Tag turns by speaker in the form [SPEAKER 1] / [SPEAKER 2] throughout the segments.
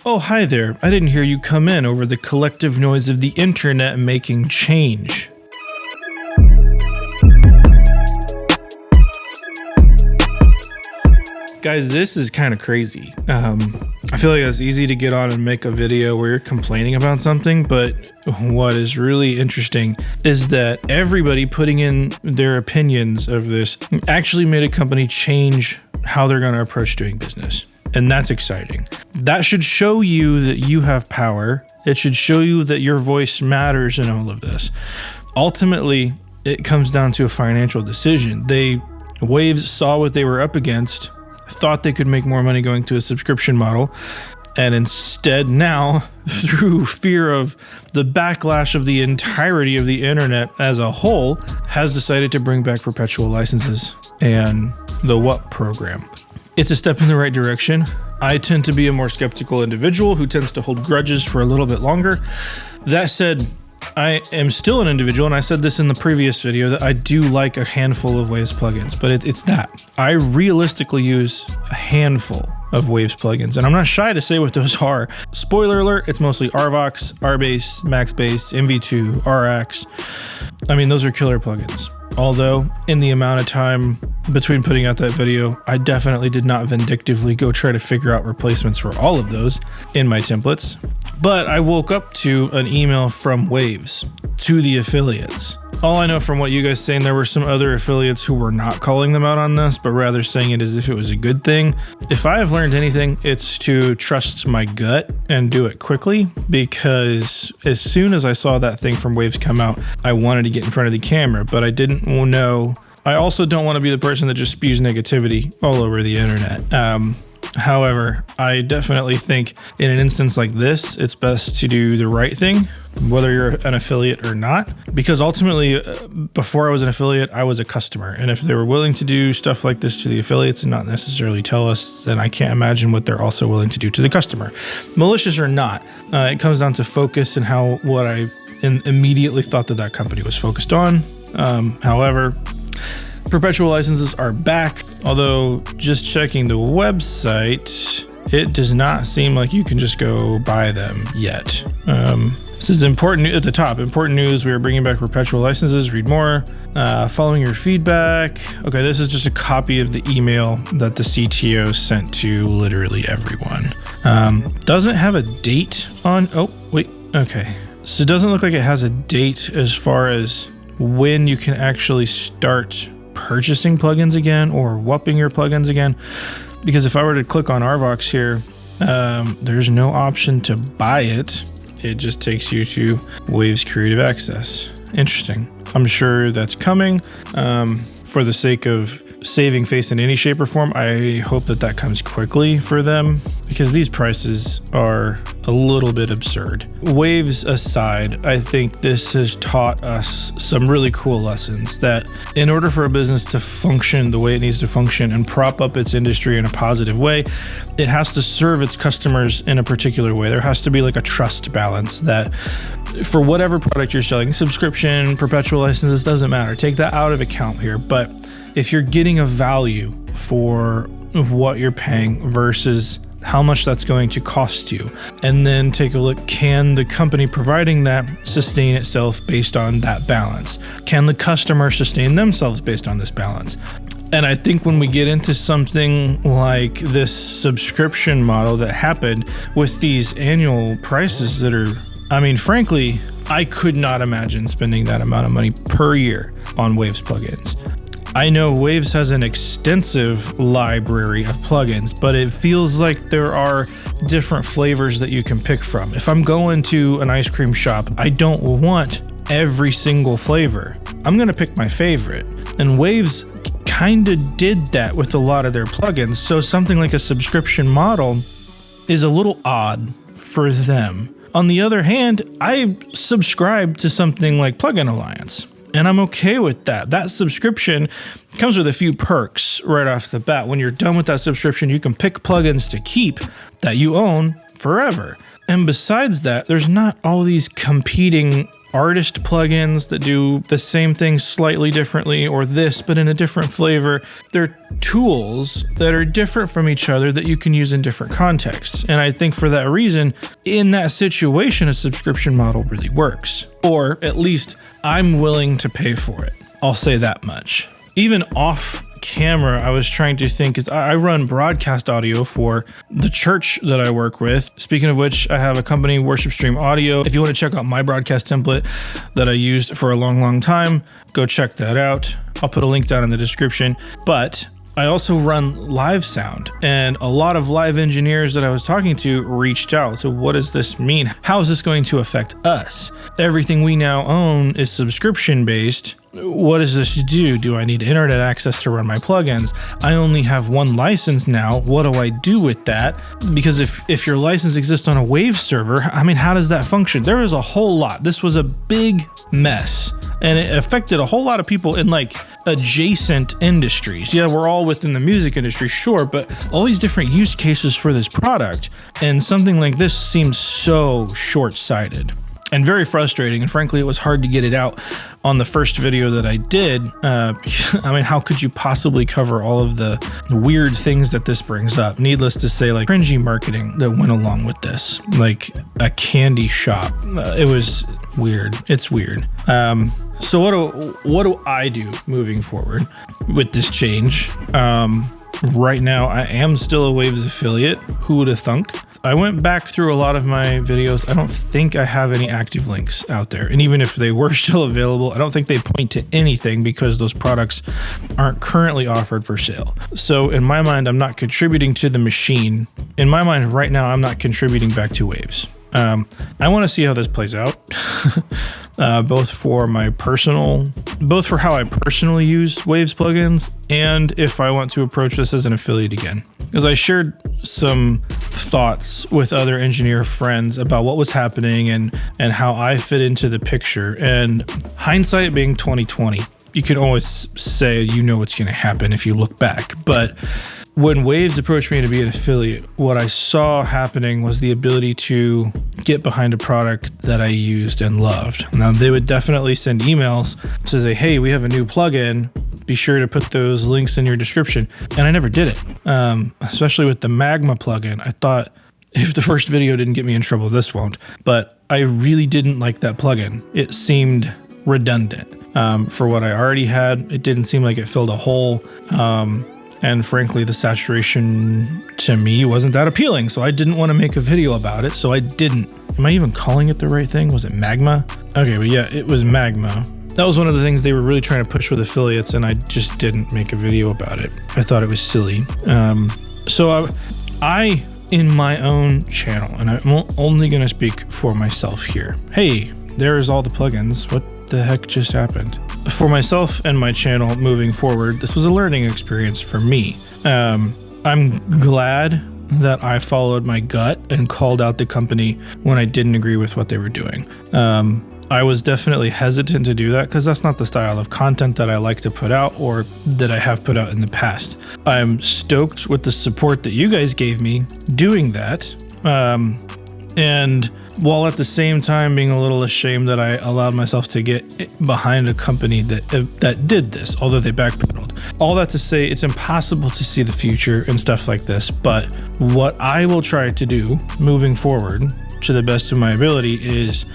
[SPEAKER 1] Oh, hi there. I didn't hear you come in over the collective noise of the internet making change. Guys, this is kind of crazy. I feel like it's easy to get on and make a video where you're complaining about something, but what is really interesting is that everybody putting in their opinions of this actually made a company change how they're going to approach doing business. And that's exciting. That should show you that you have power. It should show you that your voice matters in all of this. Ultimately, it comes down to a financial decision. Waves saw what they were up against, thought they could make more money going to a subscription model, and instead now, through fear of the backlash of the entirety of the internet as a whole, has decided to bring back perpetual licenses and the WUP program. It's a step in the right direction. I tend to be a more skeptical individual who tends to hold grudges for a little bit longer. That said, I am still an individual, and I said this in the previous video, that I do like a handful of Waves plugins, but it's that. I realistically use a handful of Waves plugins, and I'm not shy to say what those are. Spoiler alert, it's mostly RVox, RBass, MaxBass, MV2, RX. I mean, those are killer plugins. Although, in the amount of time between putting out that video, I definitely did not vindictively go try to figure out replacements for all of those in my templates. But I woke up to an email from Waves to the affiliates. All I know from what you guys saying, there were some other affiliates who were not calling them out on this, but rather saying it as if it was a good thing. If I have learned anything, it's to trust my gut and do it quickly, because as soon as I saw that thing from Waves come out, I wanted to get in front of the camera, but I didn't know. I also don't want to be the person that just spews negativity all over the internet. However, I definitely think in an instance like this, it's best to do the right thing, whether you're an affiliate or not, because ultimately, before I was an affiliate, I was a customer. And if they were willing to do stuff like this to the affiliates and not necessarily tell us, then I can't imagine what they're also willing to do to the customer. Malicious or not, it comes down to focus and what I immediately thought that company was focused on. However, perpetual licenses are back, although just checking the website, it does not seem like you can just go buy them yet. This is important at the top. Important news, we are bringing back perpetual licenses. Read more. Following your feedback. Okay, this is just a copy of the email that the CTO sent to literally everyone. Doesn't have a date on, oh, wait, okay. So it doesn't look like it has a date as far as when you can actually start purchasing plugins again or WUPing your plugins again, because if I were to click on RVox here, there's no option to buy it. It just takes you to Waves Creative Access. Interesting. I'm sure that's coming. For the sake of saving face in any shape or form, I hope that comes quickly for them, because these prices are a little bit absurd. Waves aside, I think this has taught us some really cool lessons, that in order for a business to function the way it needs to function and prop up its industry in a positive way, it has to serve its customers in a particular way. There has to be like a trust balance, that for whatever product you're selling, subscription, perpetual licenses, doesn't matter. Take that out of account here. But if you're getting a value for what you're paying versus how much that's going to cost you, and then take a look, can the company providing that sustain itself based on that balance? Can the customer sustain themselves based on this balance? And I think when we get into something like this subscription model that happened with these annual prices that are, I mean, frankly, I could not imagine spending that amount of money per year on Waves plugins. I know Waves has an extensive library of plugins, but it feels like there are different flavors that you can pick from. If I'm going to an ice cream shop, I don't want every single flavor. I'm going to pick my favorite. And Waves kind of did that with a lot of their plugins. So something like a subscription model is a little odd for them. On the other hand, I subscribe to something like Plugin Alliance, and I'm okay with that. That subscription It comes with a few perks right off the bat. When you're done with that subscription, you can pick plugins to keep that you own forever. And besides that, there's not all these competing artist plugins that do the same thing slightly differently, or this, but in a different flavor. They're tools that are different from each other that you can use in different contexts. And I think for that reason, in that situation, a subscription model really works. Or at least I'm willing to pay for it. I'll say that much. Even off camera, I was trying to think, is I run broadcast audio for the church that I work with. Speaking of which, I have a company, Worship Stream Audio. If you want to check out my broadcast template that I used for a long time, go check that out. I'll put a link down in the description. But I also run live sound, and a lot of live engineers that I was talking to reached out. So what does this mean? How is this going to affect us? Everything we now own is subscription based. What does this do? Do I need internet access to run my plugins? I only have one license now. What do I do with that? Because if your license exists on a Wave server, I mean, how does that function? There is a whole lot. This was a big mess, and it affected a whole lot of people in like adjacent industries. Yeah, we're all within the music industry, sure, but all these different use cases for this product, and something like this seems so short-sighted and very frustrating. And frankly, it was hard to get it out on the first video that I did. I mean, how could you possibly cover all of the weird things that this brings up? Needless to say, like cringy marketing that went along with this, like a candy shop. It was weird. It's weird. So what do I do moving forward with this change? Right now, I am still a Waves affiliate. Who would have thunk? I went back through a lot of my videos. I don't think I have any active links out there. And even if they were still available, I don't think they point to anything because those products aren't currently offered for sale. So in my mind, I'm not contributing to the machine. In my mind right now, I'm not contributing back to Waves. I want to see how this plays out, both for how I personally use Waves plugins, and if I want to approach this as an affiliate again. Because I shared some thoughts with other engineer friends about what was happening and how I fit into the picture. And hindsight being 2020, you can always say you know what's going to happen if you look back. But when Waves approached me to be an affiliate, what I saw happening was the ability to get behind a product that I used and loved. Now, they would definitely send emails to say, hey, we have a new plugin. Be sure to put those links in your description. And I never did it, especially with the Magma plugin. I thought if the first video didn't get me in trouble, this won't. But I really didn't like that plugin. It seemed redundant. For what I already had, it didn't seem like it filled a hole. And frankly, the saturation to me wasn't that appealing. So I didn't want to make a video about it. So I didn't. Am I even calling it the right thing? Was it Magma? Okay, but yeah, it was Magma. That was one of the things they were really trying to push with affiliates, and I just didn't make a video about it. I thought it was silly. So I, in my own channel, and I'm only going to speak for myself here. Hey, there's all the plugins. What the heck just happened? For myself and my channel moving forward, this was a learning experience for me. I'm glad that I followed my gut and called out the company when I didn't agree with what they were doing. I was definitely hesitant to do that because that's not the style of content that I like to put out or that I have put out in the past. I'm stoked with the support that you guys gave me doing that. And while at the same time being a little ashamed that I allowed myself to get behind a company that did this, although they backpedaled. All that to say, it's impossible to see the future and stuff like this, but what I will try to do moving forward to the best of my ability is,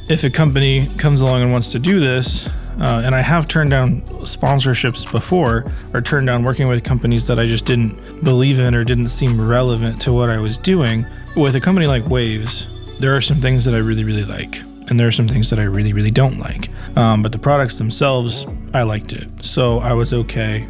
[SPEAKER 1] if a company comes along and wants to do this, and I have turned down sponsorships before, or turned down working with companies that I just didn't believe in or didn't seem relevant to what I was doing. With a company like Waves, there are some things that I really, really like, and there are some things that I really, really don't like. But the products themselves, I liked it. So I was okay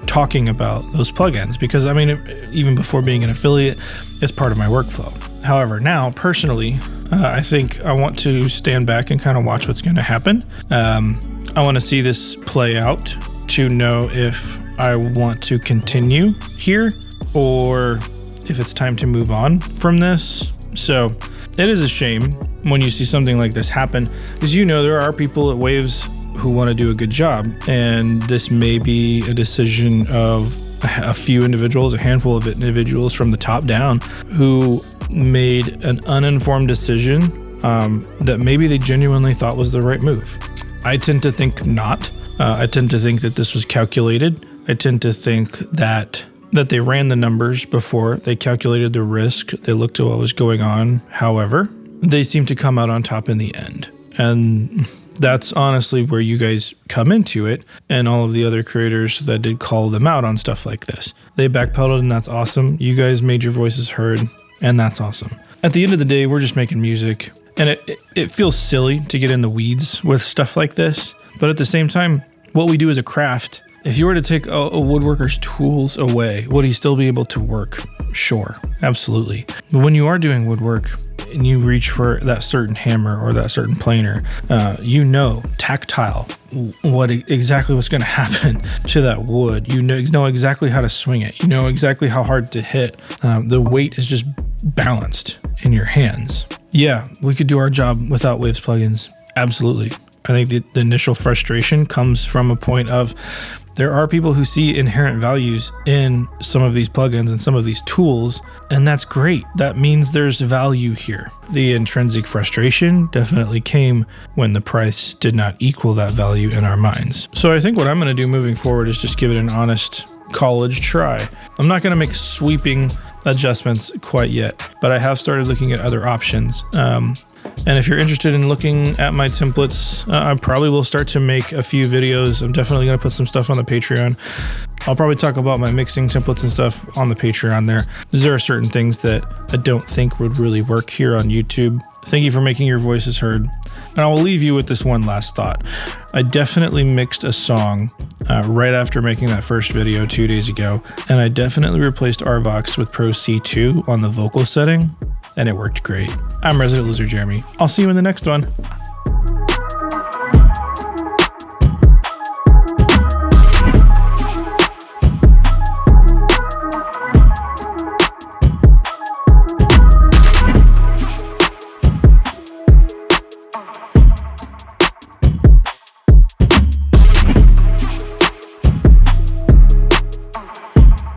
[SPEAKER 1] talking about those plugins because, I mean, even before being an affiliate, it's part of my workflow. However, now, personally, I think I want to stand back and kind of watch what's going to happen. I want to see this play out to know if I want to continue here or if it's time to move on from this. So it is a shame when you see something like this happen, because there are people at Waves who want to do a good job. And this may be a decision of a few individuals, a handful of individuals from the top down who made an uninformed decision that maybe they genuinely thought was the right move. I tend to think not. I tend to think that this was calculated. I tend to think that they ran the numbers before, they calculated the risk, they looked at what was going on. However, they seem to come out on top in the end. And that's honestly where you guys come into it, and all of the other creators that did call them out on stuff like this. They backpedaled, and that's awesome. You guys made your voices heard, and that's awesome. At the end of the day, we're just making music, and it feels silly to get in the weeds with stuff like this. But at the same time, what we do as a craft, if you were to take a woodworker's tools away, would he still be able to work? Sure, absolutely. But when you are doing woodwork, and you reach for that certain hammer or that certain planer, tactile, exactly what's going to happen to that wood. You know exactly how to swing it. You know exactly how hard to hit. The weight is just balanced in your hands. Yeah, we could do our job without Waves plugins. Absolutely. I think the initial frustration comes from a point of there are people who see inherent values in some of these plugins and some of these tools, and that's great. That means there's value here. The intrinsic frustration definitely came when the price did not equal that value in our minds. So I think what I'm going to do moving forward is just give it an honest college try. I'm not going to make sweeping adjustments quite yet, but I have started looking at other options. And if you're interested in looking at my templates, I probably will start to make a few videos. I'm definitely going to put some stuff on the Patreon. I'll probably talk about my mixing templates and stuff on the Patreon there. There are certain things that I don't think would really work here on YouTube. Thank you for making your voices heard. And I will leave you with this one last thought. I definitely mixed a song right after making that first video 2 days ago, and I definitely replaced RVox with Pro C2 on the vocal setting, and it worked great. I'm Resident Loser Jeremy. I'll see you in the next one.